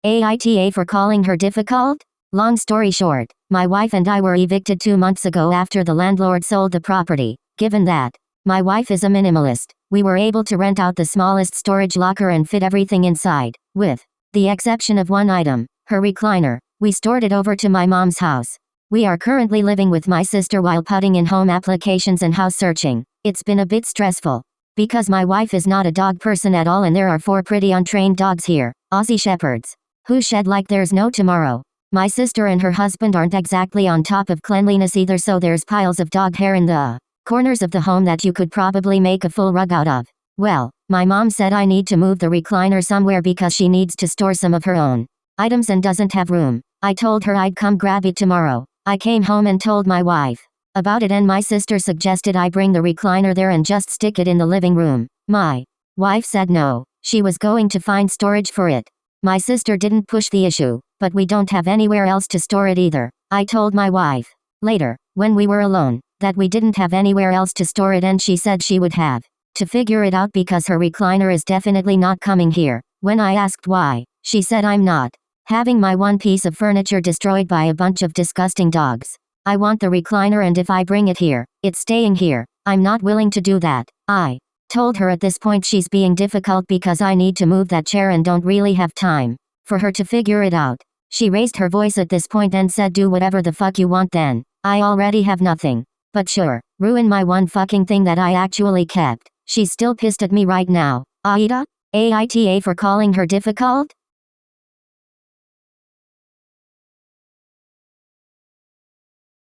AITA for calling her difficult? Long story short, my wife and I were evicted 2 months ago after the landlord sold the property. Given that my wife is a minimalist, we were able to rent out the smallest storage locker and fit everything inside. With the exception of one item, her recliner, we stored it over to my mom's house. We are currently living with my sister while putting in home applications and house searching. It's been a bit stressful, because my wife is not a dog person at all and there are 4 pretty untrained dogs here, Aussie Shepherds, who shed like there's no tomorrow. My sister and her husband aren't exactly on top of cleanliness either, so there's piles of dog hair in the corners of the home that you could probably make a full rug out of. Well, my mom said I need to move the recliner somewhere because she needs to store some of her own items and doesn't have room. I told her I'd come grab it tomorrow. I came home and told my wife about it, and my sister suggested I bring the recliner there and just stick it in the living room. My wife said no, she was going to find storage for it. My sister didn't push the issue, but we don't have anywhere else to store it either. I told my wife later, when we were alone, that we didn't have anywhere else to store it, and she said she would have to figure it out because her recliner is definitely not coming here. When I asked why, she said I'm not having my one piece of furniture destroyed by a bunch of disgusting dogs. I want the recliner, and if I bring it here, it's staying here. I'm not willing to do that. I told her at this point she's being difficult because I need to move that chair and don't really have time for her to figure it out. She raised her voice at this point and said, do whatever the fuck you want then. I already have nothing. But sure, ruin my one fucking thing that I actually kept. She's still pissed at me right now. AITA? AITA for calling her difficult?